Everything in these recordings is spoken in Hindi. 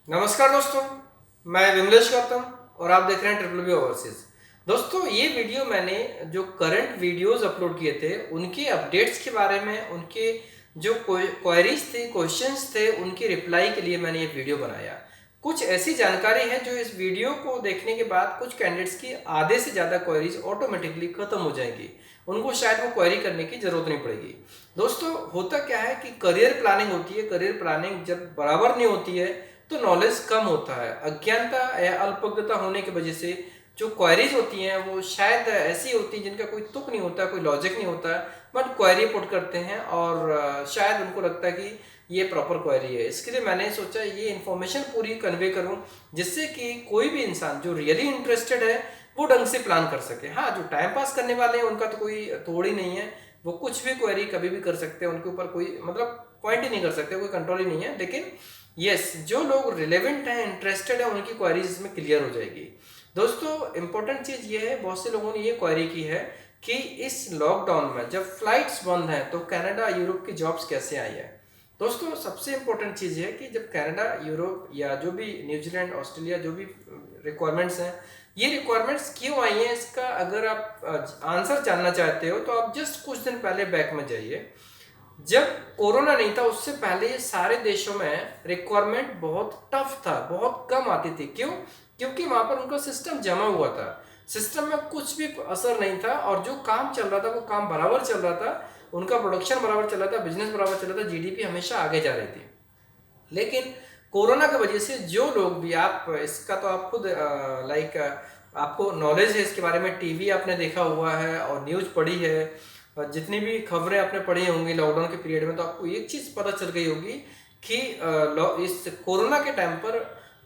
नमस्कार दोस्तों, मैं विमलेश गौतम और आप देख रहे हैं ट्रिपल बी ओवरसीज। दोस्तों, ये वीडियो मैंने जो करंट वीडियोस अपलोड किए थे उनके अपडेट्स के बारे में, उनके जो क्वेरीज थे, क्वेश्चंस थे, उनकी रिप्लाई के लिए मैंने ये वीडियो बनाया। कुछ ऐसी जानकारी है जो इस वीडियो को देखने के बाद कुछ कैंडिडेट्स की आधे से ज़्यादा क्वेरीज ऑटोमेटिकली खत्म हो जाएंगी, उनको शायद वो क्वेरी करने की जरूरत नहीं पड़ेगी। दोस्तों, होता क्या है कि करियर प्लानिंग होती है, करियर प्लानिंग जब बराबर नहीं होती है तो नॉलेज कम होता है। अज्ञानता या अल्पज्ञता होने की वजह से जो क्वेरीज होती हैं वो शायद ऐसी होती हैं जिनका कोई तुक नहीं होता, कोई लॉजिक नहीं होता, बट क्वेरी पुट करते हैं और शायद उनको लगता है कि ये प्रॉपर क्वेरी है। इसके लिए मैंने सोचा ये इन्फॉर्मेशन पूरी कन्वे करूं जिससे कि कोई भी इंसान जो रियली इंटरेस्टेड है वो ढंग से प्लान कर सके। हाँ, जो टाइम पास करने वाले हैं उनका तो कोई तोड़ ही नहीं है, वो कुछ भी क्वेरी कभी भी कर सकते हैं, उनके ऊपर कोई मतलब पॉइंट ही नहीं कर सकते, कोई कंट्रोल ही नहीं है। लेकिन यस, जो लोग रिलेवेंट हैं, इंटरेस्टेड है, उनकी क्वेरीज इसमें क्लियर हो जाएगी। दोस्तों, इंपॉर्टेंट चीज़ ये है, बहुत से लोगों ने ये क्वेरी की है कि इस लॉकडाउन में जब फ्लाइट्स बंद हैं तो कनाडा यूरोप की जॉब्स कैसे आई है। दोस्तों, सबसे इंपॉर्टेंट चीज़ है कि जब कनाडा यूरोप या जो भी न्यूजीलैंड ऑस्ट्रेलिया जो भी रिक्वायरमेंट्स हैं, ये रिक्वायरमेंट्स क्यों आई हैं, इसका अगर आप आंसर जानना चाहते हो तो आप जस्ट कुछ दिन पहले बैक में जाइए। जब कोरोना नहीं था उससे पहले ये सारे देशों में रिक्वायरमेंट बहुत टफ था, बहुत कम आती थी। क्यों? क्योंकि वहां पर उनका सिस्टम जमा हुआ था, सिस्टम में कुछ भी असर नहीं था और जो काम चल रहा था वो काम बराबर चल रहा था, उनका प्रोडक्शन बराबर चल रहा था, बिजनेस बराबर चल रहा था, जीडीपी हमेशा आगे जा रही थी। लेकिन कोरोना की वजह से जो लोग भी, आप इसका तो आप खुद लाइक आपको नॉलेज है इसके बारे में, टीवी आपने देखा हुआ है और न्यूज़ पढ़ी है, जितनी भी खबरें आपने पढ़ी होंगी लॉकडाउन के पीरियड में, तो आपको एक चीज़ पता चल गई होगी कि इस कोरोना के टाइम पर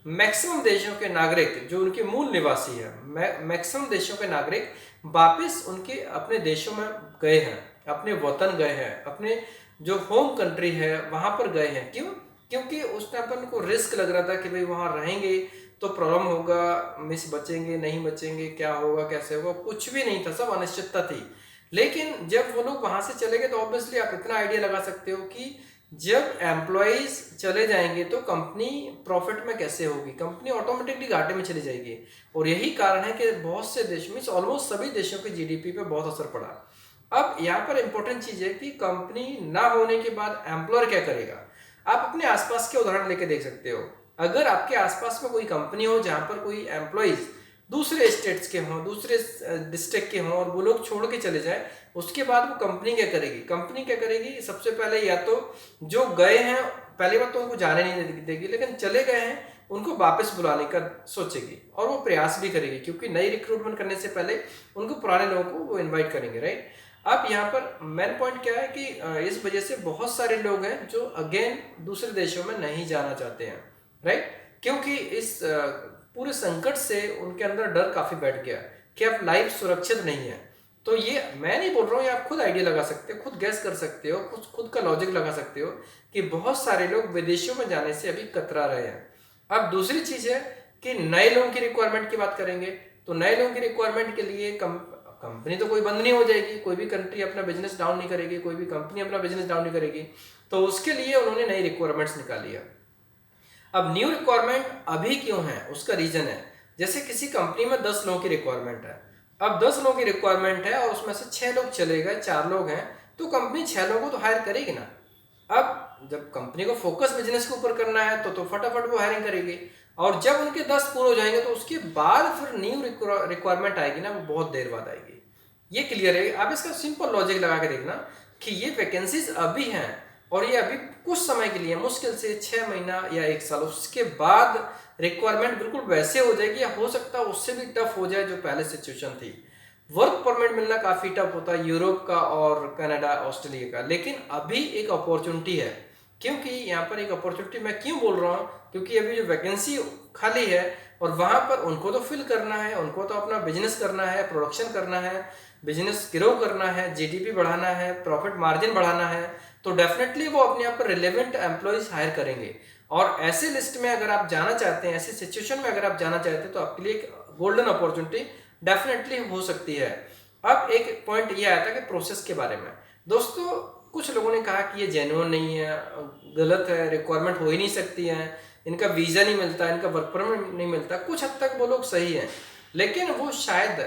मैक्सिमम देशों के नागरिक जो उनके मूल निवासी है, मैक्सिमम देशों के नागरिक वापस उनके अपने देशों में गए हैं, अपने वतन गए हैं, अपने जो होम कंट्री है वहां पर गए हैं। क्यों? क्योंकि उस टाइम पर उनको रिस्क लग रहा था कि भाई वहां रहेंगे तो प्रॉब्लम होगा, मिस बचेंगे नहीं बचेंगे, क्या होगा कैसे होगा, कुछ भी नहीं था, सब अनिश्चितता थी। लेकिन जब वो लोग वहां से चले गए तो ऑब्वियसली आप इतना आइडिया लगा सकते हो कि जब एम्प्लॉयज चले जाएंगे तो कंपनी प्रॉफिट में कैसे होगी, कंपनी ऑटोमेटिकली घाटे में चली जाएगी। और यही कारण है कि बहुत से देश में, ऑलमोस्ट सभी देशों की जीडीपी पे बहुत असर पड़ा। अब यहाँ पर इंपॉर्टेंट चीज है कि कंपनी ना होने के बाद एम्प्लॉयर क्या करेगा। आप अपने आसपास के उदाहरण लेके देख सकते हो। अगर आपके आसपास में कोई कंपनी हो जहां पर कोई एम्प्लॉयज दूसरे स्टेट्स के हों, दूसरे डिस्ट्रिक्ट के हों और वो लोग छोड़ के चले जाए, उसके बाद वो कंपनी क्या करेगी? कंपनी क्या करेगी, सबसे पहले या तो जो गए हैं, पहली बात तो उनको जाने नहीं देगी, लेकिन चले गए हैं उनको वापस बुलाने का सोचेगी और वो प्रयास भी करेगी, क्योंकि नई रिक्रूटमेंट करने से पहले उनको पुराने लोगों को वो इन्वाइट करेंगे, राइट। अब यहाँ पर मेन पॉइंट क्या है कि इस वजह से बहुत सारे लोग हैं जो अगेन दूसरे देशों में नहीं जाना चाहते हैं, राइट। क्योंकि इस पूरे संकट से उनके अंदर डर काफी बैठ गया कि अब लाइफ सुरक्षित नहीं है। तो ये मैं नहीं बोल रहा हूँ, ये आप खुद आइडिया लगा सकते हो, खुद गैस कर सकते हो, खुद का लॉजिक लगा सकते हो कि बहुत सारे लोग विदेशों में जाने से अभी कतरा रहे हैं। अब दूसरी चीज है कि नए लोगों की रिक्वायरमेंट की बात करेंगे तो नए लोगों की रिक्वायरमेंट के लिए कंपनी तो कोई बंद नहीं हो जाएगी, कोई भी कंट्री अपना बिजनेस डाउन नहीं करेगी, कोई भी कंपनी अपना बिजनेस डाउन नहीं करेगी, तो उसके लिए उन्होंने नई रिक्वायरमेंट्स निकाली है। अब न्यू रिक्वायरमेंट अभी क्यों है, उसका रीजन है, जैसे किसी कंपनी में 10 लोगों की रिक्वायरमेंट है। अब 10 लोगों की रिक्वायरमेंट है और उसमें से 6 लोग चले गए, 4 लोग हैं, तो कंपनी 6 लोगों को तो हायर करेगी ना। अब जब कंपनी को फोकस बिजनेस के ऊपर करना है तो फटाफट वो हायरिंग करेगी। और जब उनके 10 पूरे हो जाएंगे तो उसके बाद फिर न्यू रिक्वायरमेंट आएगी ना, वो बहुत देर बाद आएगी। ये क्लियर है? आप इसका सिंपल लॉजिक लगा के देखना कि ये वैकेंसीज अभी हैं और ये अभी कुछ समय के लिए, मुश्किल से 6 महीना या 1 साल, उसके बाद रिक्वायरमेंट बिल्कुल वैसे हो जाएगी या हो सकता है उससे भी टफ हो जाए जो पहले सिचुएशन थी। वर्क परमिट मिलना काफी टफ होता है यूरोप का और कनाडा ऑस्ट्रेलिया का, लेकिन अभी एक अपॉर्चुनिटी है। क्योंकि यहाँ पर एक अपॉर्चुनिटी मैं क्यों बोल रहा हूँ, क्योंकि अभी जो वैकेंसी खाली है और वहां पर उनको तो फिल करना है, उनको तो अपना बिजनेस करना है, प्रोडक्शन करना है, बिजनेस ग्रो करना है, जीडीपी बढ़ाना है, प्रॉफिट मार्जिन बढ़ाना है, तो डेफिनेटली वो अपने आप पर रिलेवेंट एम्प्लॉयज हायर करेंगे। और ऐसे लिस्ट में अगर आप जाना चाहते हैं, ऐसे सिचुएशन में अगर आप जाना चाहते हैं, तो आपके लिए एक गोल्डन अपॉर्चुनिटी डेफिनेटली हो सकती है। अब एक पॉइंट ये आया था कि प्रोसेस के बारे में। दोस्तों, कुछ लोगों ने कहा कि ये जेन्युइन नहीं है, गलत है, रिक्वायरमेंट हो ही नहीं सकती है, इनका वीज़ा नहीं मिलता, इनका वर्क परमिट नहीं मिलता। कुछ हद तक वो लोग सही हैं, लेकिन वो शायद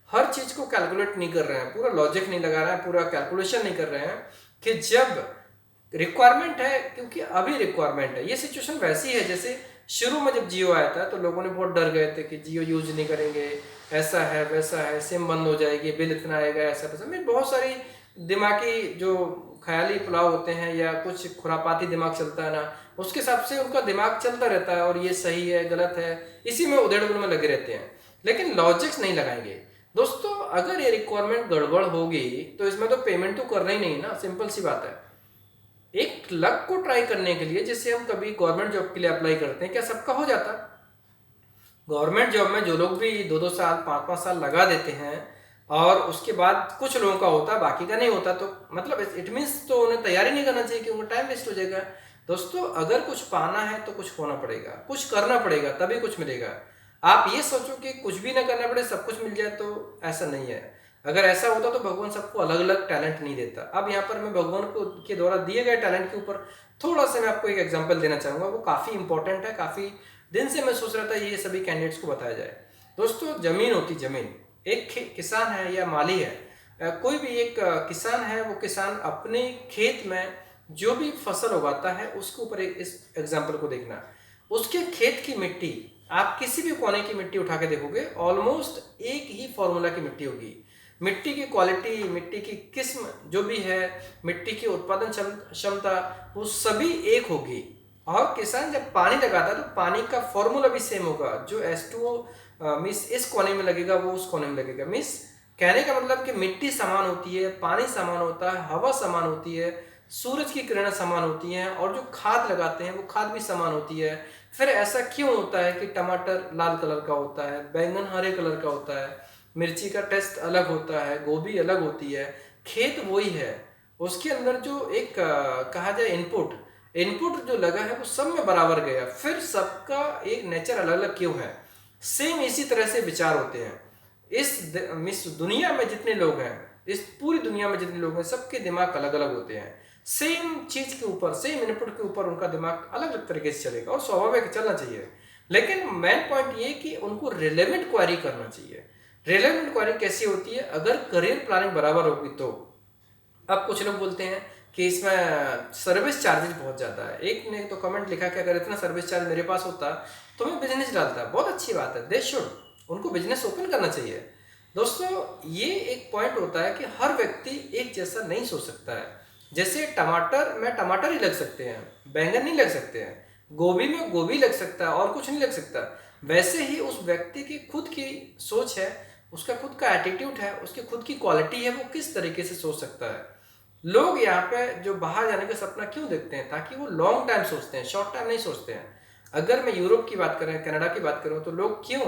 हर चीज़ को कैलकुलेट नहीं कर रहे हैं, पूरा लॉजिक नहीं लगा रहे हैं, पूरा कैलकुलेशन नहीं कर रहे हैं कि जब रिक्वायरमेंट है, क्योंकि अभी रिक्वायरमेंट है। ये सिचुएशन वैसी है जैसे शुरू में जब जियो आया था तो लोगों ने बहुत डर गए थे कि जियो यूज नहीं करेंगे, ऐसा है वैसा है, सिम बंद हो जाएगी, बिल इतना आएगा, ऐसा वैसा। मैं बहुत सारी दिमागी जो ख्याली पुलाव होते हैं या कुछ खुरापाती दिमाग चलता है ना, उसके हिसाब से उनका दिमाग चलता रहता है और ये सही है गलत है, इसी में उधेड़-बुन में लगे रहते हैं, लेकिन लॉजिक्स नहीं लगाएंगे। दोस्तों अगर ये रिक्वायरमेंट गड़बड़ होगी तो इसमें तो पेमेंट तो करना ही नहीं ना, सिंपल सी बात है। एक लक को ट्राई करने के लिए, जैसे हम कभी गवर्नमेंट जॉब के लिए अप्लाई करते हैं, क्या सबका हो जाता? गवर्नमेंट जॉब में जो लोग भी 2-2 साल 5-5 साल लगा देते हैं और उसके बाद कुछ लोगों का होता है, बाकी का नहीं होता, तो मतलब इट मीन्स तो उन्हें तैयारी नहीं करना चाहिए कि उनका टाइम वेस्ट हो जाएगा। दोस्तों अगर कुछ पाना है तो कुछ होना पड़ेगा, कुछ करना पड़ेगा, तभी कुछ मिलेगा। आप ये सोचो कि कुछ भी ना करना पड़े सब कुछ मिल जाए, तो ऐसा नहीं है। अगर ऐसा होता तो भगवान सबको अलग अलग टैलेंट नहीं देता। अब यहाँ पर मैं भगवान को के द्वारा दिए गए टैलेंट के ऊपर थोड़ा सा मैं आपको एक एग्जांपल देना चाहूँगा, वो काफ़ी इंपॉर्टेंट है। काफ़ी दिन से मैं सोच रहा था ये सभी कैंडिडेट्स को बताया जाए। दोस्तों जमीन होती, जमीन एक किसान है या माली है, कोई भी एक किसान है, वो किसान अपने खेत में जो भी फसल उगाता है उसके ऊपर इस एग्जाम्पल को देखना। उसके खेत की मिट्टी, आप किसी भी कोने की मिट्टी उठा के देखोगे ऑलमोस्ट एक ही फॉर्मूला की मिट्टी होगी। मिट्टी की क्वालिटी, मिट्टी की किस्म जो भी है, मिट्टी की उत्पादन क्षमता, वो सभी एक होगी। और किसान जब पानी लगाता है तो पानी का फॉर्मूला भी सेम होगा। जो H2O मिस इस कोने में लगेगा वो उस कोने में लगेगा। मिस कहने का मतलब कि मिट्टी समान होती है, पानी समान होता है, हवा समान होती है, सूरज की किरणें समान होती हैं, और जो खाद लगाते हैं वो खाद भी समान होती है। फिर ऐसा क्यों होता है कि टमाटर लाल कलर का होता है, बैंगन हरे कलर का होता है, मिर्ची का टेस्ट अलग होता है, गोभी अलग होती है, खेत वही है। उसके अंदर जो एक कहा जाए इनपुट इनपुट जो लगा है वो सब में बराबर गया। फिर सबका एक नेचर अलग अलग क्यों है? सेम इसी तरह से विचार होते हैं। इस दुनिया में जितने लोग हैं, इस पूरी दुनिया में जितने लोग हैं, सबके दिमाग अलग अलग होते हैं। सेम चीज के ऊपर, सेम इनपुट के ऊपर उनका दिमाग अलग अलग तरीके से चलेगा, और स्वाभाविक चलना चाहिए। लेकिन मेन पॉइंट ये कि उनको रिलेवेंट क्वेरी करना चाहिए। रिलेवेंट क्वेरी कैसी होती है? अगर करियर प्लानिंग बराबर होगी तो। अब कुछ लोग बोलते हैं कि इसमें सर्विस चार्जेस बहुत ज़्यादा है। एक ने तो कमेंट लिखा कि अगर इतना सर्विस चार्ज मेरे पास होता तो मैं बिजनेस डालता। बहुत अच्छी बात है, दे शुड, उनको बिजनेस ओपन करना चाहिए। दोस्तों ये एक पॉइंट होता है कि हर व्यक्ति एक जैसा नहीं सोच सकता है। जैसे टमाटर में टमाटर ही लग सकते हैं, बैंगन नहीं लग सकते हैं, गोभी में गोभी लग सकता है और कुछ नहीं लग सकता। वैसे ही उस व्यक्ति की खुद की सोच है, उसका खुद का एटीट्यूड है, उसकी खुद की क्वालिटी है, वो किस तरीके से सोच सकता है। लोग यहाँ पे जो बाहर जाने का सपना क्यों देखते हैं? ताकि वो लॉन्ग टाइम सोचते हैं, शॉर्ट टाइम नहीं सोचते हैं। अगर मैं यूरोप की बात करें, कनाडा की बात करूं, तो लोग क्यों,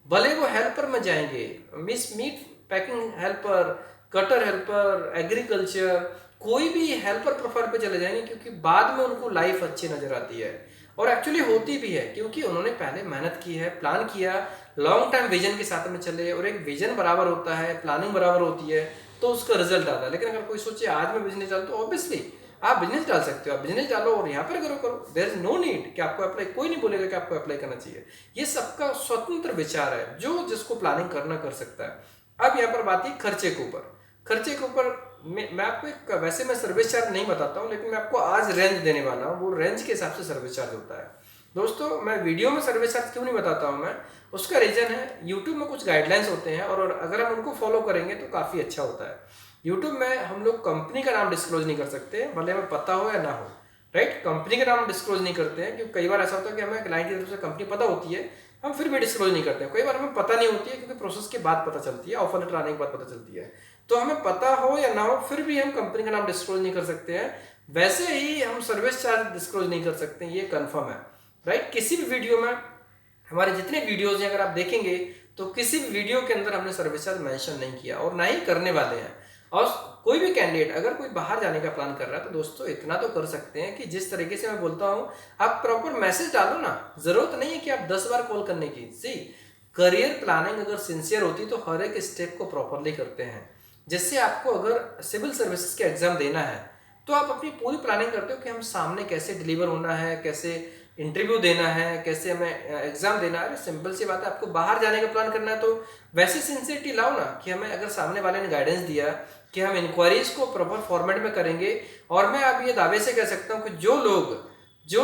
भले वो हेल्पर में जाएंगे, meat packing helper, cutter helper, agriculture, कोई भी हेल्पर प्रोफाइल पे चले जाएंगे, क्योंकि बाद में उनको लाइफ अच्छी नजर आती है। और एक्चुअली होती भी है, क्योंकि उन्होंने पहले मेहनत की है, प्लान किया, लॉन्ग टाइम विजन के साथ में चले, और एक विजन बराबर होता है, प्लानिंग बराबर होती है, तो उसका रिजल्ट आता है। लेकिन अगर कोई सोचे आज मैं बिजनेस डाल, तो ऑब्वियसली आप बिजनेस डाल सकते हो, आप बिजनेस डालो और यहाँ पर करो, देयर इज नो नीड कि आपको अप्लाई, कोई नहीं बोलेगा कि आपको अप्लाई करना चाहिए। ये सबका स्वतंत्र विचार है, जो जिसको प्लानिंग करना कर सकता है। अब यहाँ पर बात है खर्चे के ऊपर। खर्चे के ऊपर मैं आपको एक, वैसे मैं सर्विस चार्ज नहीं बताता हूँ, लेकिन मैं आपको आज रेंज देने वाला हूँ, वो रेंज के हिसाब से सर्विस चार्ज होता है। दोस्तों मैं वीडियो में सर्विस चार्ज क्यों नहीं बताता हूँ मैं, उसका रीजन है यूट्यूब में कुछ गाइडलाइंस होते हैं, और अगर हम उनको फॉलो करेंगे तो काफ़ी अच्छा होता है। यूट्यूब में हम लोग कंपनी का नाम डिस्क्लोज नहीं कर सकते, भले हमें पता हो या ना हो, राइट। कंपनी का नाम डिस्क्लोज नहीं करते हैं, क्योंकि कई बार ऐसा होता है कि हमें क्लाइंट की तरफ से कंपनी पता होती है, हम फिर भी डिस्क्लोज नहीं करते हैं। कई बार हमें पता नहीं होती है, क्योंकि प्रोसेस के बाद पता चलती है, ऑफर लेटर आने के बाद पता चलती है। तो हमें पता हो या ना हो, फिर भी हम कंपनी का नाम डिस्क्लोज नहीं कर सकते हैं। वैसे ही हम सर्विस चार्ज डिस्क्लोज नहीं कर सकते, ये कंफर्म है, राइट। किसी भी वीडियो में, हमारे जितने वीडियोज हैं अगर आप देखेंगे, तो किसी भी वीडियो के अंदर हमने सर्विस चार्ज मेंशन नहीं किया, और ना ही करने वाले हैं। और कोई भी कैंडिडेट अगर कोई बाहर जाने का प्लान कर रहा है, तो दोस्तों इतना तो कर सकते हैं कि जिस तरीके से मैं बोलता हूँ, आप प्रॉपर मैसेज डालो ना। जरूरत नहीं है कि आप 10 बार कॉल करने की। सी करियर प्लानिंग अगर सिंसियर होती तो हर एक स्टेप को प्रॉपरली करते हैं। जैसे आपको अगर सिविल सर्विसेज का एग्जाम देना है, तो आप अपनी पूरी प्लानिंग करते हो कि हम सामने कैसे डिलीवर होना है, कैसे इंटरव्यू देना है, कैसे हमें एग्जाम देना है। सिंपल सी बात है, आपको बाहर जाने का प्लान करना है तो वैसी सिंसियरिटी लाओ ना कि हमें अगर सामने वाले ने गाइडेंस दिया कि हम इंक्वायरीज को प्रॉपर फॉर्मेट में करेंगे। और मैं अब ये दावे से कह सकता हूँ कि जो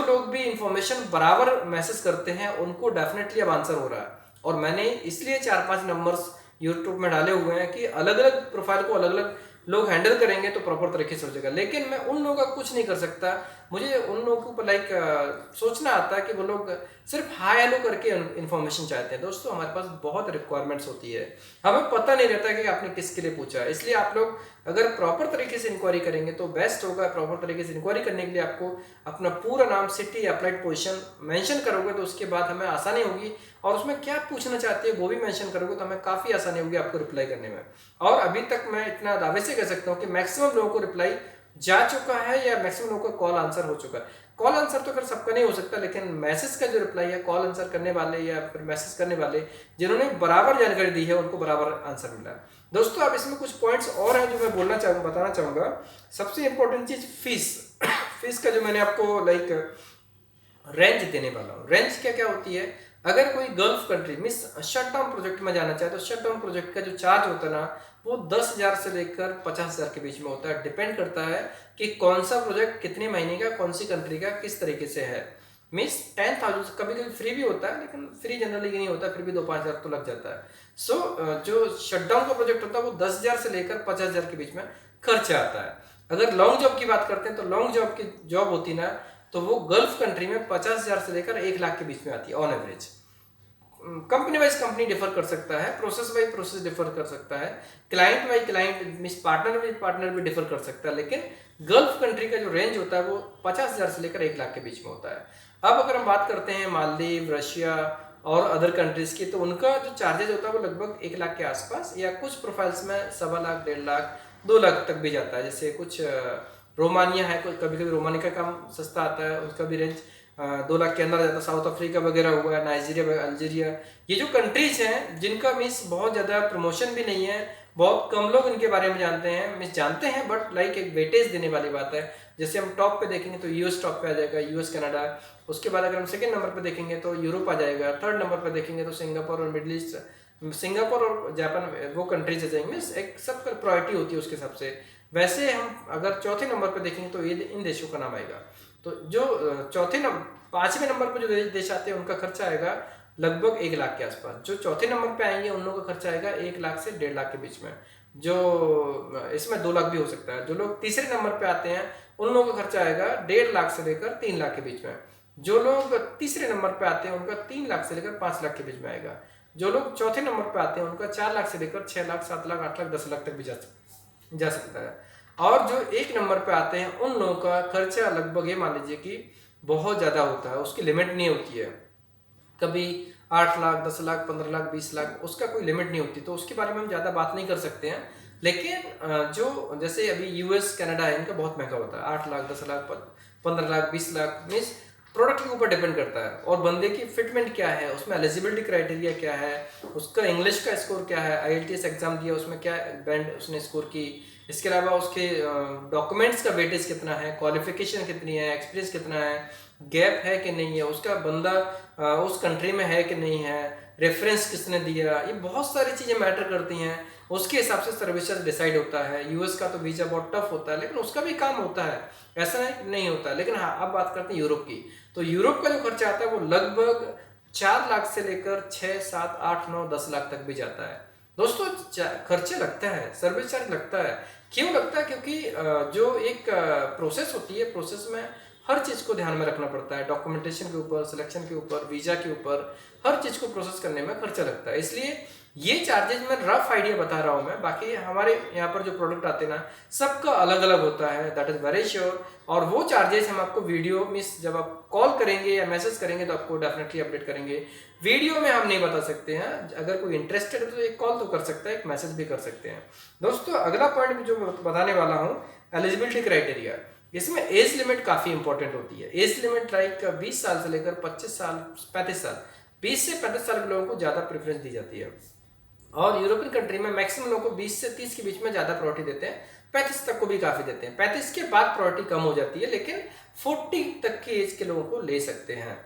लोग भी इंफॉर्मेशन बराबर मैसेज करते हैं उनको डेफिनेटली अब आंसर हो रहा है। और मैंने इसलिए 4-5 नंबर्स यूट्यूब में डाले हुए हैं कि अलग अलग प्रोफाइल को अलग अलग लोग हैंडल करेंगे तो प्रॉपर तरीके से हो जाएगा। लेकिन मैं उन लोगों का कुछ नहीं कर सकता, मुझे उन लोगों के ऊपर सोचना आता है कि वो लोग सिर्फ हाई हेलो करके इन्फॉर्मेशन चाहते हैं। दोस्तों हमारे पास बहुत रिक्वायरमेंट्स होती है, हमें पता नहीं रहता कि आपने किसके लिए पूछा है। इसलिए आप लोग अगर प्रॉपर तरीके से इंक्वायरी करेंगे तो बेस्ट होगा। प्रॉपर तरीके से इंक्वायरी करने के लिए आपको अपना पूरा नाम, सिटी, अप्लाइड पोजीशन मेंशन करोगे तो उसके बाद हमें आसानी होगी। और उसमें क्या पूछना चाहते हैं वो भी मेंशन करोगे तो हमें काफ़ी आसानी होगी आपको रिप्लाई करने में। और अभी तक मैं इतना दावे से कह सकता हूँ कि मैक्सिमम लोगों को रिप्लाई जा चुका है या मैक्सिमम लोगों का कॉल आंसर हो चुका है। कॉल आंसर तो खैर सबका नहीं हो सकता, लेकिन मैसेज का जो रिप्लाई है, कॉल आंसर करने वाले या फिर मैसेज करने वाले जिन्होंने बराबर जानकारी दी है उनको बराबर आंसर मिला। दोस्तों अब इसमें कुछ पॉइंट्स और हैं जो मैं बताना चाहूँगा। सबसे इंपॉर्टेंट चीज़ फीस फीस का जो मैंने आपको रेंज देने वाला हूँ। रेंज क्या क्या होती है, अगर कोई gulf country means shutdown project में जाना चाहे तो शटडाउन प्रोजेक्ट का जो चार्ज होता है ना वो 10,000 से लेकर 50,000 के बीच में होता है। डिपेंड करता है कि कौन सा प्रोजेक्ट कितने महीने का, कौन सी कंट्री का, किस तरीके से है। मीन्स 10,000 कभी कभी फ्री भी होता है, लेकिन फ्री जनरली नहीं होता, फिर भी 2-5 हज़ार तो लग जाता है। सो जो शटडाउन का प्रोजेक्ट होता है वो 10,000 से लेकर 50,000 के बीच में खर्चा आता है। अगर लॉन्ग जॉब की बात करते हैं तो लॉन्ग जॉब की जॉब होती ना तो वो गल्फ कंट्री में 50,000 से लेकर 1 लाख के बीच में आती है on average. Company wise company differ कर सकता है, प्रोसेस वाइज प्रोसेस डिफर कर सकता है, client wise client means partner wise partner भी डिफर कर सकता है। लेकिन गल्फ कंट्री का जो रेंज होता है वो 50,000 से लेकर 1 लाख के बीच में होता है। अब अगर हम बात करते हैं मालदीव, रशिया और अदर कंट्रीज की, तो उनका जो चार्जेज होता है वो लगभग 1 लाख के आसपास, या कुछ प्रोफाइल्स में 1.25 लाख, 1.5 लाख, 2 लाख तक भी जाता है। जैसे कुछ रोमानिया है, कभी कभी रोमानिया का काम सस्ता आता है, उसका भी रेंज 2 लाख के अंदर जाता है। साउथ अफ्रीका वगैरह हुआ, नाइजीरिया, अल्जीरिया, ये जो कंट्रीज हैं जिनका मीन्स बहुत ज़्यादा प्रमोशन भी नहीं है, बहुत कम लोग इनके बारे में जानते हैं, मीन्स जानते हैं बट एक वेटेज देने वाली बात है। जैसे हम टॉप पे देखेंगे तो यूएस टॉप पे आ जाएगा, यूएस, कनाडा। उसके बाद अगर हम सेकंड नंबर पे देखेंगे तो यूरोप आ जाएगा। थर्ड नंबर पे देखेंगे तो सिंगापुर और मिडिल ईस्ट, सिंगापुर और जापान, वो कंट्रीज आ जाएंगे। मीन्स एक सबका प्रायोरिटी होती है उसके हिसाब से। वैसे हम अगर चौथे नंबर पे देखेंगे तो ये इन देशों का नाम आएगा। तो जो पांचवें नंबर पर जो देश आते हैं उनका खर्चा आएगा लगभग 1 लाख के आसपास। जो चौथे नंबर पे आएंगे उन लोगों का खर्चा आएगा 1 लाख से 1.5 लाख के बीच में, जो इसमें 2 लाख भी हो सकता है। जो लोग तीसरे नंबर पे आते हैं उन लोगों का खर्चा आएगा 1.5 लाख से लेकर 3 लाख के बीच में। जो लोग तीसरे नंबर पे आते हैं उनका 3 लाख से लेकर 5 लाख के बीच में आएगा। जो लोग चौथे नंबर पे आते हैं उनका 4 लाख से लेकर 6 लाख, 7 लाख, 8 लाख, 10 लाख तक भी जा सकता है। और जो 1 नंबर पे आते हैं उन लोगों का खर्चा लगभग ये मान लीजिए कि बहुत ज़्यादा होता है, उसकी लिमिट नहीं होती है। कभी 8 लाख, 10 लाख, 15 लाख, 20 लाख, उसका कोई लिमिट नहीं होती, तो उसके बारे में हम ज़्यादा बात नहीं कर सकते हैं। लेकिन जो जैसे अभी यूएस, कनाडा है, इनका बहुत महंगा होता है। 8 लाख, 10 लाख, 15 लाख, 20 लाख, मीन्स प्रोडक्ट के ऊपर डिपेंड करता है। और बंदे की फिटमेंट क्या है, उसमें एलिजिबिलिटी क्राइटेरिया क्या है, उसका इंग्लिश का स्कोर क्या है, आईएलटीएस एग्जाम दिया उसमें क्या बैंड उसने स्कोर की, इसके अलावा उसके डॉक्यूमेंट्स का वेटेज कितना है, क्वालिफिकेशन कितनी है, एक्सपीरियंस कितना है, गैप है कि नहीं है, उसका बंदा उस कंट्री में है कि नहीं है, रेफरेंस किसने दिया, ये बहुत सारी चीज़ें मैटर करती हैं। उसके हिसाब से सर्विसेज डिसाइड होता है। यूएस का तो वीज़ा बहुत टफ होता है, लेकिन उसका भी काम होता है, ऐसा नहीं होता है। लेकिन हाँ, अब बात करते हैं यूरोप की। तो यूरोप का जो खर्चा आता है वो लगभग 4 लाख से लेकर 6, 7, 8, 9, 10 लाख तक भी जाता है। दोस्तों खर्चे लगता है, सर्विस चार्ज लगता है। क्यों लगता है? क्योंकि जो एक प्रोसेस होती है, प्रोसेस में हर चीज़ को ध्यान में रखना पड़ता है। डॉक्यूमेंटेशन के ऊपर, सिलेक्शन के ऊपर, वीज़ा के ऊपर, हर चीज़ को प्रोसेस करने में खर्चा लगता है। इसलिए ये चार्जेज मैं रफ आइडिया बता रहा हूँ मैं, बाकी हमारे यहाँ पर जो प्रोडक्ट आते हैं ना सबका अलग अलग होता है, दैट इज़ वेरी श्योर। और वो चार्जेस हम आपको वीडियो में जब आप कॉल करेंगे या मैसेज करेंगे तो आपको डेफिनेटली अपडेट करेंगे। वीडियो में हम नहीं बता सकते हैं। अगर कोई इंटरेस्टेड है तो एक कॉल तो कर सकता है, एक मैसेज भी कर सकते हैं। दोस्तों अगला पॉइंट जो बताने वाला हूँ, एलिजिबिलिटी क्राइटेरिया। इसमें एज लिमिट काफ़ी इंपॉर्टेंट होती है। एज लिमिट लाइक 20 साल से लेकर 25 साल, 35 साल, 20 से 35 साल के लोगों को ज़्यादा प्रेफरेंस दी जाती है। और यूरोपियन कंट्री में मैक्सिमम लोगों को 20 से 30 के बीच में ज़्यादा प्रायोरिटी देते हैं। 35 तक को भी काफ़ी देते हैं। 35 के बाद प्रायोरिटी कम हो जाती है, लेकिन 40 तक की एज के लोगों को ले सकते हैं,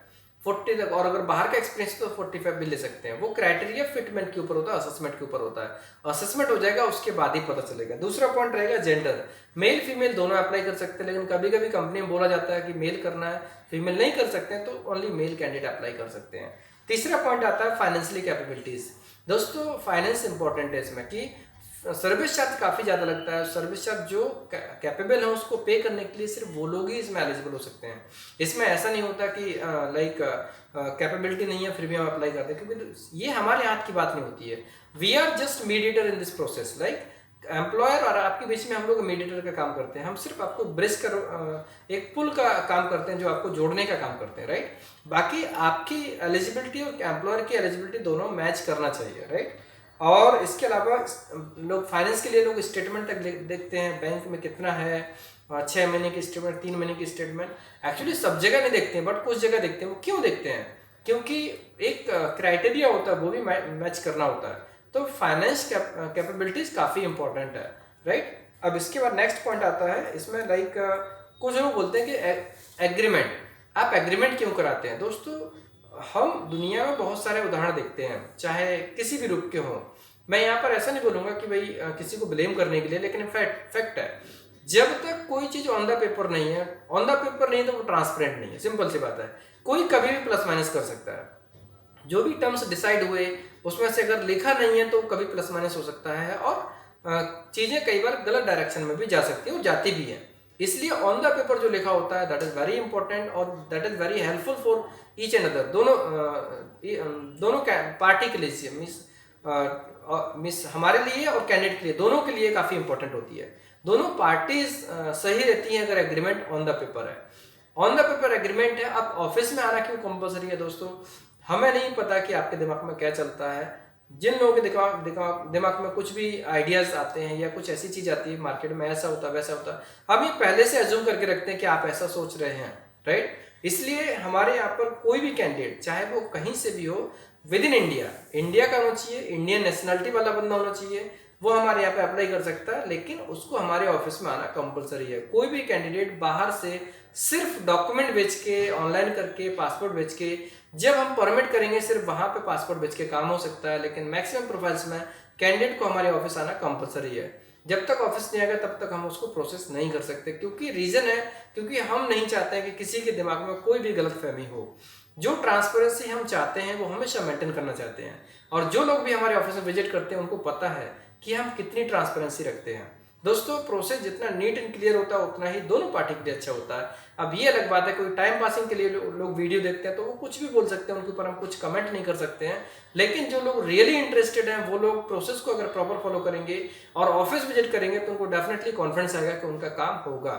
40 तक। और अगर बाहर का एक्सपीरियंस तो 45 भी ले सकते हैं। वो क्राइटेरिया फिटमेंट के ऊपर होता है, असेसमेंट के ऊपर होता है। असेसमेंट हो जाएगा उसके बाद ही पता चलेगा। दूसरा पॉइंट रहेगा जेंडर, मेल फीमेल दोनों अप्लाई कर सकते हैं, लेकिन कभी कभी कंपनी में बोला जाता है कि मेल करना है, फीमेल नहीं कर सकते हैं, तो ओनली मेल कैंडिडेट अप्लाई कर सकते हैं। तीसरा पॉइंट आता है फाइनेंशियली कैपेबिलिटीज। दोस्तों फाइनेंस इंपॉर्टेंट है इसमें, कि सर्विस चार्ज काफ़ी ज़्यादा लगता है। सर्विस चार्ज जो कैपेबल है उसको पे करने के लिए सिर्फ वो लोग ही इसमें एलिजिबल हो सकते हैं। इसमें ऐसा नहीं होता कि लाइक कैपेबिलिटी नहीं है फिर भी हम अप्लाई करते हैं, क्योंकि ये हमारे हाथ की बात नहीं होती है। We are just mediator in this process, like employer और आपके बीच में हम लोग मीडिएटर का काम करते हैं। हम सिर्फ आपको ब्रिज कर एक पुल का काम करते हैं, जो आपको जोड़ने का काम करते हैं, राइट। बाकी आपकी एलिजिबिलिटी और एम्प्लॉयर की एलिजिबिलिटी दोनों मैच करना चाहिए, राइट। और इसके अलावा लोग फाइनेंस के लिए लोग स्टेटमेंट तक देखते हैं, बैंक में कितना है, 6 महीने की स्टेटमेंट, 3 महीने की स्टेटमेंट। एक्चुअली सब जगह नहीं देखते हैं, बट कुछ जगह देखते हैं। वो क्यों देखते हैं? क्योंकि एक क्राइटेरिया होता है, वो भी मैच करना होता है। तो फाइनेंस कैपेबिलिटीज काफ़ी इंपॉर्टेंट है, राइट। अब इसके बाद नेक्स्ट पॉइंट आता है इसमें, लाइक कुछ लोग बोलते हैं कि एग्रीमेंट, आप एग्रीमेंट क्यों कराते हैं? दोस्तों हम दुनिया में बहुत सारे उदाहरण देखते हैं, चाहे किसी भी रूप के हों। मैं यहाँ पर ऐसा नहीं बोलूँगा कि भाई किसी को ब्लेम करने के लिए, लेकिन फैक्ट है, जब तक कोई चीज़ ऑन द पेपर नहीं है, तो वो ट्रांसपेरेंट नहीं है। सिंपल सी बात है, कोई कभी भी प्लस माइनस कर सकता है। जो भी टर्म्स डिसाइड हुए उसमें से अगर लिखा नहीं है तो कभी प्लस माइनस हो सकता है, और चीज़ें कई बार गलत डायरेक्शन में भी जा सकती है, और जाती भी है। इसलिए ऑन द पेपर जो लिखा होता है दैट इज़ वेरी इंपॉर्टेंट, और that is very helpful for each and other, दोनों पार्टी के लिए, मिस हमारे लिए और कैंडिडेट के लिए, दोनों के लिए काफ़ी इंपॉर्टेंट होती है। दोनों पार्टीज सही रहती हैं अगर एग्रीमेंट ऑन द पेपर है। ऑन द पेपर एग्रीमेंट है। अब ऑफिस में आना क्यों कंपलसरी है? दोस्तों हमें नहीं पता कि आपके दिमाग में क्या चलता है। जिन लोगों के दिमाग में कुछ भी आइडियाज़ आते हैं या कुछ ऐसी चीज़ आती है मार्केट में, ऐसा होता वैसा होता, हम ये पहले से एज्यूम करके रखते हैं कि आप ऐसा सोच रहे हैं, राइट। इसलिए हमारे यहाँ पर कोई भी कैंडिडेट, चाहे वो कहीं से भी हो, विद इन इंडिया का होना चाहिए, इंडियन नेशनलिटी वाला बंदा होना चाहिए, वो हमारे यहाँ पे अप्लाई कर सकता है। लेकिन उसको हमारे ऑफिस में आना कंपलसरी है। कोई भी कैंडिडेट बाहर से सिर्फ डॉक्यूमेंट बेच के, ऑनलाइन करके, पासपोर्ट बेच के, जब हम परमिट करेंगे सिर्फ वहाँ पे पासपोर्ट बेच के काम हो सकता है, लेकिन मैक्सिमम प्रोफाइल्स में कैंडिडेट को हमारे ऑफिस आना कंपलसरी है। जब तक ऑफिस नहीं आएगा तब तक हम उसको प्रोसेस नहीं कर सकते, क्योंकि रीज़न है, क्योंकि हम नहीं चाहते हैं कि किसी के दिमाग में कोई भी गलतफहमी हो। जो ट्रांसपेरेंसी हम चाहते हैं वो हमेशा मेंटेन करना चाहते हैं, और जो लोग भी हमारे ऑफिस में विजिट करते हैं उनको पता है कि हम कितनी ट्रांसपेरेंसी रखते हैं। दोस्तों प्रोसेस जितना नीट एंड क्लियर होता है उतना ही दोनों पार्टी के लिए अच्छा होता है। अब ये अलग बात है, कोई टाइम पासिंग के लिए लोग वीडियो देखते हैं तो वो कुछ भी बोल सकते हैं, उनके ऊपर हम कुछ कमेंट नहीं कर सकते हैं। लेकिन जो लोग रियली इंटरेस्टेड हैं वो लोग प्रोसेस को अगर प्रॉपर फॉलो करेंगे और ऑफिस विजिट करेंगे तो उनको डेफिनेटली कॉन्फिडेंस आएगा कि उनका काम होगा।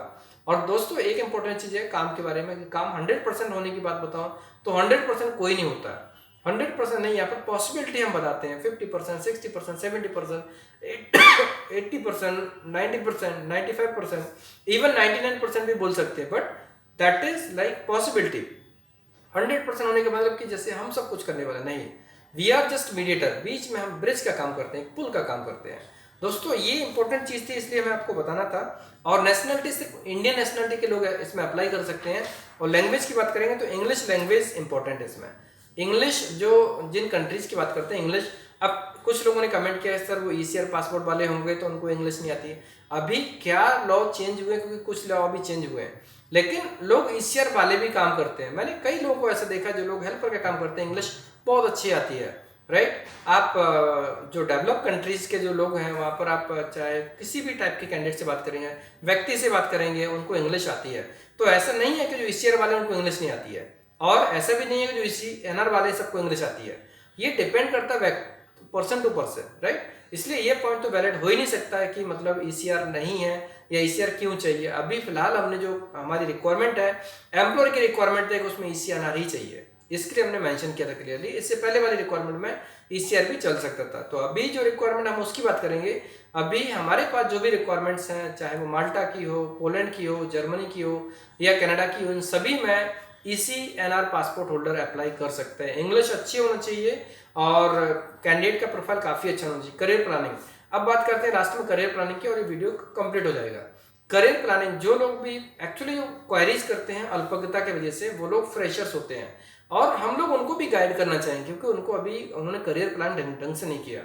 और दोस्तों एक इंपॉर्टेंट चीज़ है काम के बारे में, कि काम 100% होने की बात बताऊं तो 100% कोई नहीं होता है। 100% नहीं, यहाँ पर पॉसिबिलिटी हम बताते हैं 50%, 60%, 70%, 80%, 90%, 95%, इवन 99% भी बोल सकते हैं, but that is like possibility. 100% होने का मतलब कि जैसे हम सब कुछ करने वाले नहीं, वी आर जस्ट मीडिएटर, बीच में हम ब्रिज का काम करते हैं, पुल का काम करते हैं। दोस्तों ये इंपॉर्टेंट चीज़ थी, इसलिए मैं आपको बताना था। और नेशनलिटी सिर्फ इंडियन नेशनलिटी के लोग इसमें अप्लाई कर सकते हैं। और लैंग्वेज की बात करेंगे तो इंग्लिश लैंग्वेज इंपॉर्टेंट है इसमें। इंग्लिश जो जिन कंट्रीज की बात करते हैं इंग्लिश, अब कुछ लोगों ने कमेंट किया है सर वो ईसीआर पासपोर्ट वाले होंगे तो उनको इंग्लिश नहीं आती। अभी क्या लॉ चेंज हुए, क्योंकि कुछ लॉ भी चेंज हुए हैं, लेकिन लोग ईसीआर वाले भी काम करते हैं। मैंने कई लोगों को ऐसा देखा जो लोग हेल्पर का काम करते हैं, इंग्लिश बहुत अच्छी आती है, राइट। आप जो डेवलप कंट्रीज के जो लोग हैं वहाँ पर आप चाहे किसी भी टाइप के कैंडिडेट से बात करेंगे, व्यक्ति से बात करेंगे, उनको इंग्लिश आती है। तो ऐसा नहीं है कि जो ईसीआर वाले उनको इंग्लिश नहीं आती है, और ऐसा भी नहीं है कि जो ईसीएनआर वाले सबको इंग्लिश आती है। ये डिपेंड करता है पर्सन टू पर्सन, राइट। इसलिए ये पॉइंट तो वैलिड हो ही नहीं सकता है कि मतलब ईसीआर नहीं है या ईसीआर क्यों चाहिए। अभी फिलहाल हमने जो हमारी रिक्वायरमेंट है, एम्प्लॉयर की रिक्वायरमेंट है कि उसमें ईसीएनआर ही चाहिए, इसके लिए हमने मेंशन किया था क्लियरली। इससे पहले वाली रिक्वायरमेंट में ईसीआर भी चल सकता था। तो अभी जो रिक्वायरमेंट हम उसकी बात करेंगे। अभी हमारे पास जो भी रिक्वायरमेंट्स हैं, चाहे वो माल्टा की हो, पोलैंड की हो, जर्मनी की हो या कनाडा की हो, इन सभी में ईसीएनआर पासपोर्ट होल्डर अप्लाई कर सकते हैं। इंग्लिश अच्छी होना चाहिए और कैंडिडेट का प्रोफाइल काफ़ी अच्छा होना चाहिए। करियर प्लानिंग, अब बात करते हैं लास्ट में करियर प्लानिंग की और ये वीडियो कंप्लीट हो जाएगा। करियर प्लानिंग जो लोग भी एक्चुअली जो क्वेरीज करते हैं अल्पज्ञता की वजह से, वो लोग फ्रेशर्स होते हैं और हम लोग उनको भी गाइड करना चाहेंगे क्योंकि उनको अभी उन्होंने करियर प्लान ढंग से नहीं किया।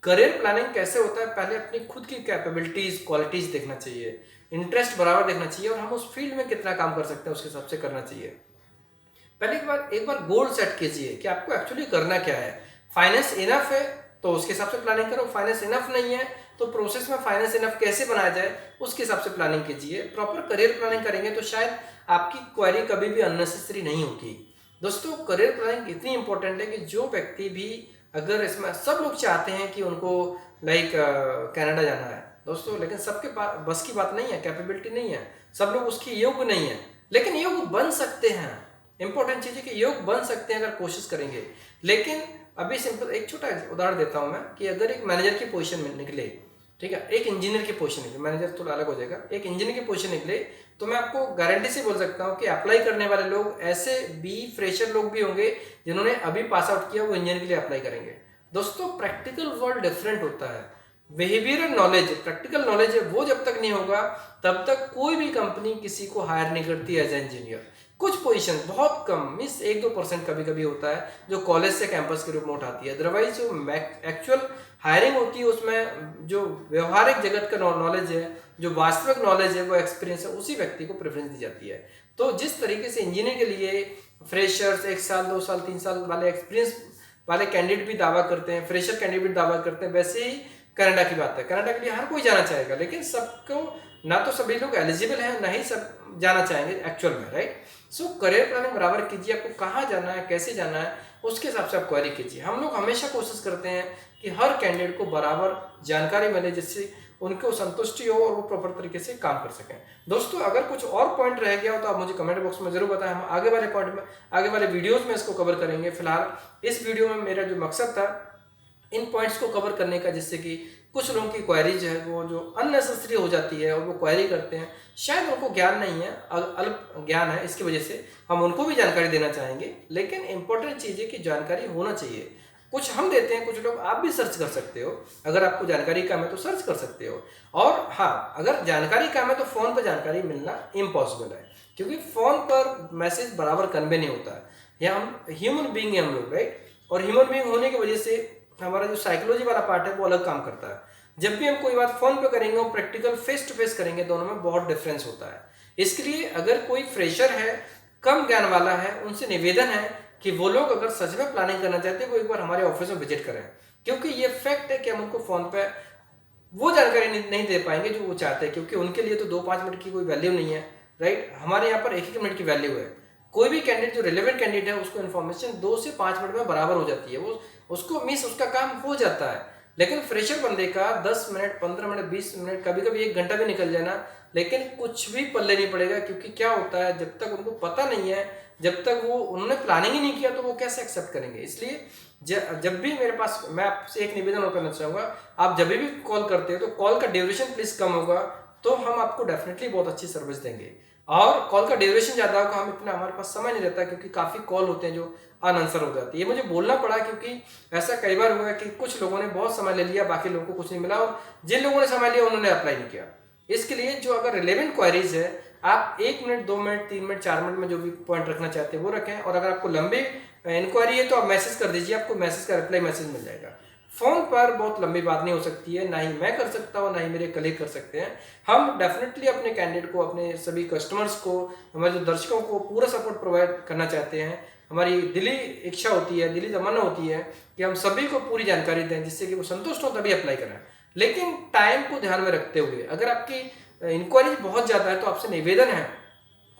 करियर प्लानिंग कैसे होता है, पहले अपनी खुद की कैपेबिलिटीज क्वालिटीज देखना चाहिए, इंटरेस्ट बराबर देखना चाहिए और हम उस फील्ड में कितना काम कर सकते हैं उसके हिसाब से करना चाहिए। पहले एक बार गोल सेट कीजिए कि आपको एक्चुअली करना क्या है। फाइनेंस इनफ है तो उसके हिसाब से प्लानिंग करो, फाइनेंस इनफ नहीं है तो प्रोसेस में फाइनेंस इनफ कैसे बनाया जाए उसके हिसाब से प्लानिंग कीजिए। प्रॉपर करियर प्लानिंग करेंगे तो शायद आपकी क्वेरी कभी भी अननेसेसरी नहीं होगी। दोस्तों करियर प्लानिंग इतनी इंपॉर्टेंट है कि जो व्यक्ति भी, अगर इसमें सब लोग चाहते हैं कि उनको लाइक कनाडा जाना है दोस्तों, लेकिन सबके पास बस की बात नहीं है, कैपेबिलिटी नहीं है, सब लोग उसकी योग्य नहीं है, लेकिन योग्य बन सकते हैं। इंपॉर्टेंट चीज है कि योग बन सकते हैं अगर कोशिश करेंगे। लेकिन अभी सिंपल एक छोटा उदाहरण देता हूं मैं कि अगर एक मैनेजर की पोजीशन में निकले, ठीक है, एक इंजीनियर की पोजीशन निकले, मैनेजर थोड़ा अलग हो जाएगा, एक इंजीनियर की पोजीशन निकले, तो मैं आपको गारंटी से बोल सकता हूं कि अप्लाई करने वाले लोग ऐसे बी फ्रेशर लोग भी होंगे जिन्होंने अभी पास आउट किया, वो इंजीनियर के लिए अप्लाई करेंगे। दोस्तों प्रैक्टिकल वर्ल्ड डिफरेंट होता है। बिहेवियरल नॉलेज, प्रैक्टिकल नॉलेज है वो जब तक नहीं होगा तब तक कोई भी कंपनी किसी को हायर नहीं करती एज इंजीनियर। कुछ पोजीशन बहुत कम, मीन्स 1-2% कभी कभी होता है जो कॉलेज से कैंपस के रूप में उठाती है, अदरवाइज जो एक्चुअल हायरिंग होती है उसमें जो व्यवहारिक जगत का नॉलेज है, जो वास्तविक नॉलेज है, वो एक्सपीरियंस है, उसी व्यक्ति को प्रेफरेंस दी जाती है। तो जिस तरीके से इंजीनियर के लिए फ्रेशर्स 1 साल 2 साल 3 साल वाले एक्सपीरियंस वाले कैंडिडेट भी दावा करते हैं, फ्रेशर कैंडिडेट भी दावा करते हैं, वैसे ही कनाडा की बात है। कनाडा के लिए हर कोई जाना चाहेगा, लेकिन सबको ना तो सभी लोग एलिजिबल हैं, ना ही सब जाना चाहेंगे एक्चुअल में, राइट। सो करियर प्लानिंग बराबर कीजिए, आपको कहाँ जाना है, कैसे जाना है, उसके हिसाब से आप क्वेरी कीजिए। हम लोग हमेशा कोशिश करते हैं कि हर कैंडिडेट को बराबर जानकारी मिले जिससे उनको संतुष्टि हो और वो प्रॉपर तरीके से काम कर सकें। दोस्तों अगर कुछ और पॉइंट रह गया हो तो आप मुझे कमेंट बॉक्स में जरूर बताएं, हम आगे वाले पॉइंट में, आगे वाले वीडियोस में इसको कवर करेंगे। फिलहाल इस वीडियो में मेरा जो मकसद था इन पॉइंट्स को कवर करने का, जिससे कि कुछ लोगों की क्वेरीज है वो जो अननेसेसरी हो जाती है और वो क्वेरी करते हैं, शायद उनको ज्ञान नहीं है, अल्प ज्ञान है, इसकी वजह से हम उनको भी जानकारी देना चाहेंगे। लेकिन इंपॉर्टेंट चीज़ है कि जानकारी होना चाहिए। कुछ हम देते हैं, कुछ लोग आप भी सर्च कर सकते हो, अगर आपको जानकारी कम है तो सर्च कर सकते हो। और हाँ, अगर जानकारी कम है तो फ़ोन पर जानकारी मिलना इम्पॉसिबल है, क्योंकि फ़ोन पर मैसेज बराबर कन्वे नहीं होता है। या हम ह्यूमन बींग है हम लोग, राइट, और ह्यूमन बींग होने की वजह से हमारा जो साइकोलॉजी वाला पार्ट है वो अलग काम करता है। जब भी हम कोई बात फोन पे करेंगे और प्रैक्टिकल फेस टू फेस करेंगे, दोनों में बहुत डिफरेंस होता है। इसके लिए अगर कोई फ्रेशर है, कम ज्ञान वाला है, उनसे निवेदन है कि वो लोग अगर सच में प्लानिंग करना चाहते हैं वो एक बार हमारे ऑफिस में विजिट करें, क्योंकि ये फैक्ट है कि हम उनको फोन पे वो जानकारी नहीं दे पाएंगे जो वो चाहते हैं, क्योंकि उनके लिए तो 2-5 मिनट की कोई वैल्यू नहीं है, राइट। हमारे यहाँ पर 1-1 मिनट की वैल्यू है। कोई भी कैंडिडेट जो रिलेवेंट कैंडिडेट है उसको इन्फॉर्मेशन 2 से 5 मिनट में बराबर हो जाती है, वो उसको मिस उसका काम हो जाता है। लेकिन फ्रेशर बंदे का 10 मिनट, 15 मिनट, 20 मिनट, कभी कभी 1 घंटा भी निकल जाए ना, लेकिन कुछ भी पल्ले नहीं पड़ेगा। क्योंकि क्या होता है, जब तक उनको पता नहीं है, जब तक वो उन्होंने प्लानिंग ही नहीं किया तो वो कैसे एक्सेप्ट करेंगे। इसलिए जब भी मेरे पास, मैं आपसे एक निवेदन और करना चाहूँगा, आप जब भी कॉल करते हो तो कॉल का ड्यूरेशन प्लीज़ कम होगा, तो हम आपको डेफिनेटली बहुत अच्छी सर्विस देंगे। और कॉल का ड्यूरेशन ज़्यादा होगा, हम इतना, हमारे पास समय नहीं रहता, क्योंकि काफ़ी कॉल होते हैं जो अनआंसर हो जाती है। ये मुझे बोलना पड़ा क्योंकि ऐसा कई बार हुआ है कि कुछ लोगों ने बहुत समय ले लिया, बाकी लोगों को कुछ नहीं मिला, और जिन लोगों ने समय लिया उन्होंने अप्लाई नहीं किया। इसके लिए जो अगर रिलेवेंट क्वेरीज है, आप 1 मिनट, 2 मिनट, 3 मिनट, 4 मिनट में जो भी पॉइंट रखना चाहते हैं वो रखें। और अगर आपको लंबी इंक्वायरी है तो आप मैसेज कर दीजिए, आपको मैसेज का रिप्लाई मैसेज मिल जाएगा। फोन पर बहुत लंबी बात नहीं हो सकती है, ना ही मैं कर सकता हूँ, ना ही मेरे कलीग कर सकते हैं। हम डेफिनेटली अपने कैंडिडेट को, अपने सभी कस्टमर्स को, हमारे जो दर्शकों को पूरा सपोर्ट प्रोवाइड करना चाहते हैं। हमारी दिली इच्छा होती है, दिली तमन्ना होती है कि हम सभी को पूरी जानकारी दें जिससे कि वो संतुष्ट हो, तभी अप्लाई करें। लेकिन टाइम को ध्यान में रखते हुए, अगर आपकी इंक्वायरी बहुत ज़्यादा है तो आपसे निवेदन है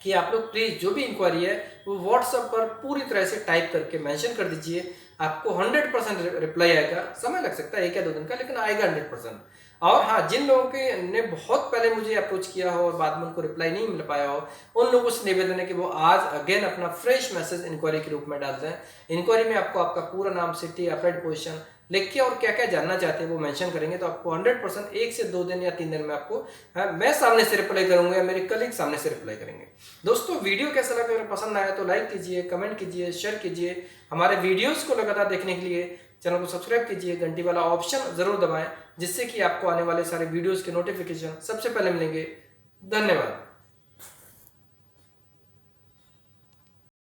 कि आप लोग प्लीज़ जो भी इंक्वायरी है वो व्हाट्सएप पर पूरी तरह से टाइप करके मेंशन कर दीजिए। आपको 100% रिप्लाई आएगा। समय लग सकता है 1 या 2 दिन का, लेकिन आएगा 100%। और हाँ, जिन लोगों के ने बहुत पहले मुझे अप्रोच किया हो और बाद में उनको रिप्लाई नहीं मिल पाया हो, उन लोगों से निवेदन है कि वो आज अगेन अपना फ्रेश मैसेज इंक्वायरी के रूप में डाल दें। इंक्वायरी में आपको आपका पूरा नाम, सिटी, अप्लाइड पोजीशन लिख के और क्या क्या जानना चाहते हैं वो मेंशन करेंगे, तो आपको 100% 1 से 2 दिन या 3 दिन में आपको मैं सामने से रिप्लाई करूंगा या मेरे कलीग सामने से रिप्लाई करेंगे। दोस्तों वीडियो कैसा लगा, अगर पसंद आया तो लाइक कीजिए, कमेंट कीजिए, शेयर कीजिए। हमारे वीडियोस को लगातार देखने के लिए चैनल को सब्सक्राइब कीजिए, घंटी वाला ऑप्शन ज़रूर दबाएं, जिससे कि आपको आने वाले सारे वीडियोज़ के नोटिफिकेशन सबसे पहले मिलेंगे। धन्यवाद।